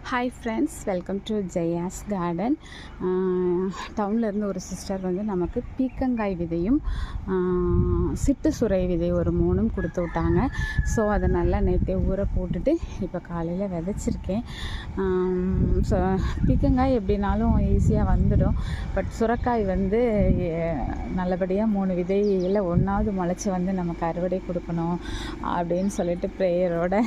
Hi friends, welcome to Jaya's garden. டவுன்லேருந்து ஒரு sister வந்து நமக்கு பீக்கங்காய் விதையும் சிட்டு சுரை விதை ஒரு 3ம் கொடுத்து விட்டாங்க. ஸோ அதை நல்லா நேற்றே ஊற போட்டுட்டு இப்போ காலையில் விதைச்சிருக்கேன். ஸோ பீக்கங்காய் எப்படினாலும் ஈஸியாக வந்துடும். பட் சுரைக்காய் வந்து நல்லபடியாக 3 விதையில் ஒன்றாவது முளைச்சி வந்து நமக்கு அறுவடை கொடுக்கணும் அப்படின்னு சொல்லிட்டு ப்ரேயரோட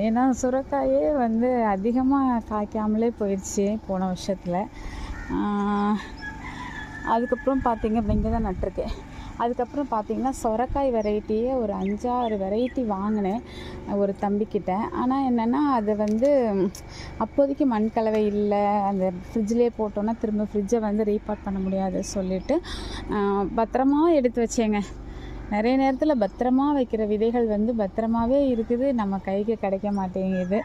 ஏன்னா சுரைக்காயே வந்து அதிகமாக காய்க்காமலே போயிடுச்சு போன வருஷத்தில். அதுக்கப்புறம் பார்த்திங்க அப்படிங்க தான் நட்டிருக்கேன். அதுக்கப்புறம் பார்த்திங்கன்னா சொரக்காய் வெரைட்டியே ஒரு 5-6 வெரைட்டி வாங்கினேன் ஒரு தம்பிக்கிட்ட. ஆனால் என்னென்னா அது வந்து அப்போதைக்கு மண் கலவை இல்லை, அந்த ஃப்ரிட்ஜ்லேயே போட்டோன்னா திரும்ப ஃப்ரிட்ஜை வந்து ரீபார்ட் பண்ண முடியாது சொல்லிவிட்டு பத்திரமா எடுத்து வச்சேங்க. நிறைய நேரத்தில் பத்திரமா வைக்கிற விதைகள் வந்து பத்திரமாவே இருக்குது, நம்ம கைக்கு கிடைக்க மாட்டேங்குது.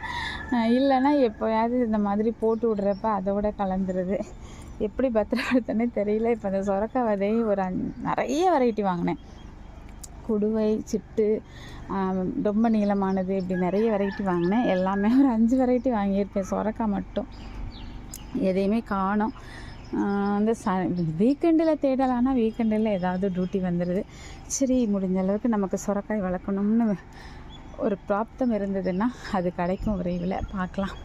இல்லைன்னா எப்போயாவது இந்த மாதிரி போட்டு விட்றப்ப அதோட கலந்துருது. எப்படி பத்திரப்படுத்தனே தெரியல. இப்போ அந்த சொரக்காய் விதையை ஒரு நிறைய வெரைட்டி வாங்கினேன். குடுவை, சிட்டு, ரொம்ப நீளமானது, இப்படி நிறைய வெரைட்டி வாங்கினேன். எல்லாமே ஒரு 5 வெரைட்டி வாங்கியிருப்பேன். சொரக்காய் மட்டும் எதையுமே காணோம். அந்த வீக்கெண்டில் தேடலான்னா வீக்கெண்டில் ஏதாவது டியூட்டி வந்துடுது. சரி, முடிஞ்ச அளவுக்கு நமக்கு சுரைக்காய் வளர்க்கணும்னு ஒரு பிராப்தம் இருந்ததுன்னா அது கிடைக்கும் விரைவில். பார்க்கலாம்.